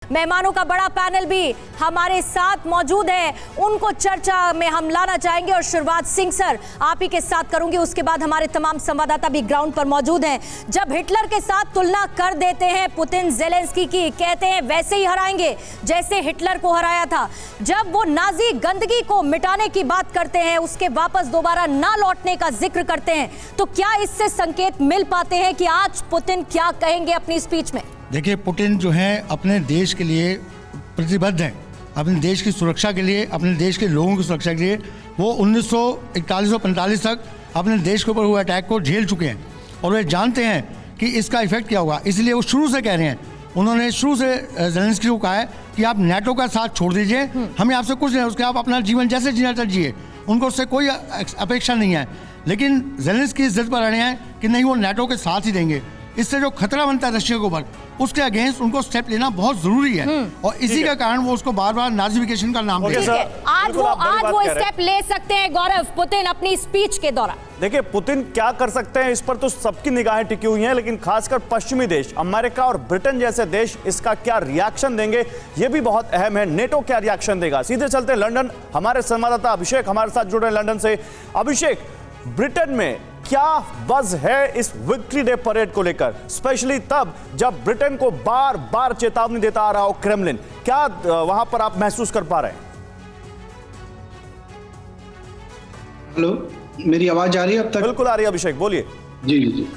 मेहमानों का बड़ा पैनल भी हमारे साथ मौजूद है, उनको चर्चा में हम लाना चाहेंगे। और शुरुआत सिंह सर आप ही के साथ करूंगी, उसके बाद हमारे तमाम संवाददाता भी ग्राउंड पर मौजूद हैं। जब हिटलर के साथ तुलना कर देते हैं पुतिन ज़ेलेंस्की की, कहते हैं वैसे ही हराएंगे जैसे हिटलर को हराया था। जब वो नाजी गंदगी को मिटाने की बात करते हैं, उसके वापस दोबारा ना लौटने का जिक्र करते हैं, तो क्या इससे संकेत मिल पाते हैं कि आज पुतिन क्या कहेंगे अपनी स्पीच में? देखिए, पुतिन जो है अपने देश के लिए प्रतिबद्ध हैं, अपने देश की सुरक्षा के लिए, अपने देश के लोगों की सुरक्षा के लिए। वो 1941 और 45 तक अपने देश के ऊपर हुए अटैक को झेल चुके हैं और वे जानते हैं कि इसका इफेक्ट क्या होगा। इसलिए वो शुरू से कह रहे हैं, उन्होंने शुरू से ज़ेलेंस्की को कहा है कि आप नेटो का साथ छोड़ दीजिए, हमें आपसे कुछ नहीं, उसके आप अपना जीवन जैसे जीना चाहिए, उनको उससे कोई अपेक्षा नहीं है। लेकिन ज़ेलेंस्की इस जिद पर रहे हैं कि नहीं, वो नेटो के साथ ही देंगे। इससे जो खतरा बनता है रशिया के ऊपर, उसके अगेंस्ट उनको स्टेप लेना बहुत जरूरी है और इसी के कारण वो उसको बार बार नाजीफिकेशन का नाम देते हैं। आज वो स्टेप ले सकते हैं गौरव, पुतिन अपनी स्पीच के दौरान। देखिए, पुतिन क्या कर सकते हैं इस पर तो सबकी निगाहें टिकी हुई हैं, लेकिन खासकर पश्चिमी देश अमेरिका और ब्रिटेन जैसे देश इसका क्या रिएक्शन देंगे, ये भी बहुत अहम है। नेटो क्या रिएक्शन देगा? सीधे चलते हैं लंदन, हमारे संवाददाता अभिषेक हमारे साथ जुड़ रहे हैं लंदन से। अभिषेक, ब्रिटेन में क्या बज़ है इस विक्ट्री डे परेड को लेकर, स्पेशली तब जब ब्रिटेन को बार बार चेतावनी देता आ रहा हो क्रेमलिन? क्या वहां पर आप महसूस कर पा रहे हैं? हेलो, मेरी आवाज आ रही है अब तक? बिल्कुल आ रही है अभिषेक, बोलिए। जी जी जी,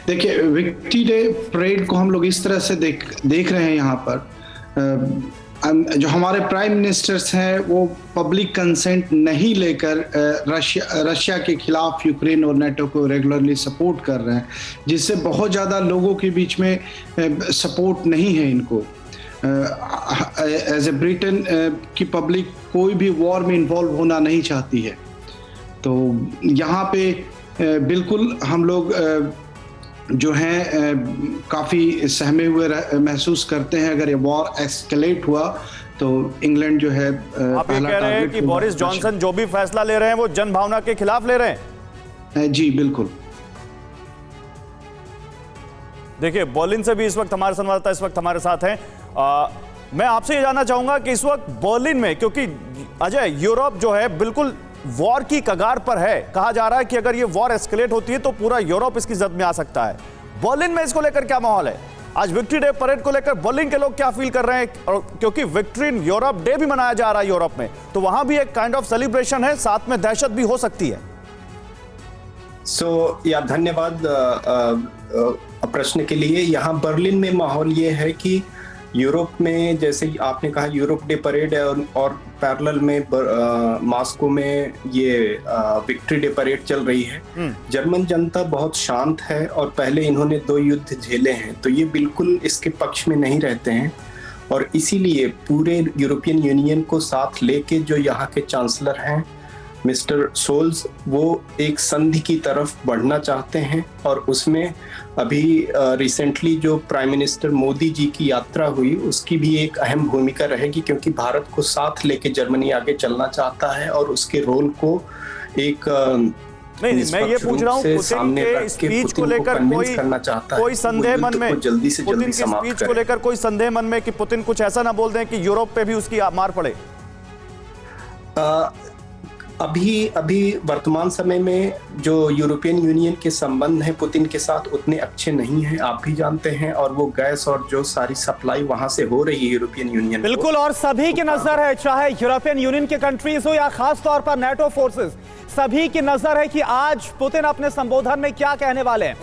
देखिए, विक्ट्री डे परेड को हम लोग इस तरह से देख रहे हैं। यहाँ पर जो हमारे प्राइम मिनिस्टर्स हैं वो पब्लिक कंसेंट नहीं लेकर रशिया के खिलाफ यूक्रेन और नेटो को रेगुलरली सपोर्ट कर रहे हैं, जिससे बहुत ज़्यादा लोगों के बीच में सपोर्ट नहीं है इनको। एज ए ब्रिटेन की पब्लिक कोई भी वॉर में इन्वॉल्व होना नहीं चाहती है। तो यहाँ पे बिल्कुल हम लोग जो हैं काफ़ी सहमे हुए महसूस करते हैं। अगर ये वॉर एस्केलेट हुआ तो इंग्लैंड जो है आप ये कह रहे हैं कि बोरिस जॉनसन जो भी फैसला ले रहे हैं वो जनभावना के खिलाफ ले रहे हैं? जी बिल्कुल। देखिए, बर्लिन से भी इस वक्त हमारे संवाददाता इस वक्त हमारे साथ हैं। मैं आपसे ये जानना चाहूंगा कि इस वक्त बर्लिन में, क्योंकि अजय, यूरोप जो है बिल्कुल वॉर की कगार पर है, कहा जा रहा है कि अगर ये वॉर एस्केलेट होती है तो पूरा यूरोप इसकी जद में आ सकता है। बर्लिन में इसको लेकर क्या माहौल है? आज विक्ट्री डे परेड को लेकर बर्लिन के लोग क्या फील कर रहे हैं? और क्योंकि विक्ट्री इन यूरोप डे भी मनाया जा रहा है यूरोप में, तो वहां भी एक काइंड ऑफ सेलिब्रेशन है, साथ में दहशत भी हो सकती है। धन्यवाद प्रश्न के लिए। यहाँ बर्लिन में माहौल ये है कि यूरोप में, जैसे आपने कहा, यूरोप डे परेड है और पैरेलल में मॉस्को में ये विक्ट्री डे परेड चल रही है। जर्मन जनता बहुत शांत है और पहले इन्होंने 2 युद्ध झेले हैं, तो ये बिल्कुल इसके पक्ष में नहीं रहते हैं और इसीलिए पूरे यूरोपियन यूनियन को साथ लेके जो यहाँ के चांसलर हैं मिस्टर सोल्स, वो एक संधि की तरफ बढ़ना चाहते हैं और उसमें अभी रिसेंटली जो प्राइम मिनिस्टर मोदी जी की यात्रा हुई उसकी भी एक अहम भूमिका रहेगी, क्योंकि भारत को साथ लेके जर्मनी आगे चलना चाहता है और उसके रोल को एक नहीं, मैं ये पूछ रहा हूँ, पुतिन के स्पीच को लेकर कोई संदेह मन में, जल्दी से पुतिन जल्दी की स्पीच को लेकर कोई संदेह मन में कि पुतिन कुछ ऐसा ना बोल दें कि यूरोप पे भी उसकी मार पड़े? अभी वर्तमान समय में जो यूरोपियन यूनियन के संबंध हैं पुतिन के साथ उतने अच्छे नहीं हैं, आप भी जानते हैं, और वो गैस और जो सारी सप्लाई वहां से हो रही है यूरोपियन यूनियन बिल्कुल। और सभी की नजर है, चाहे यूरोपियन यूनियन के कंट्रीज हो या खास तौर पर नेटो फोर्सेस, सभी की नजर है कि आज पुतिन अपने संबोधन में क्या कहने वाले हैं।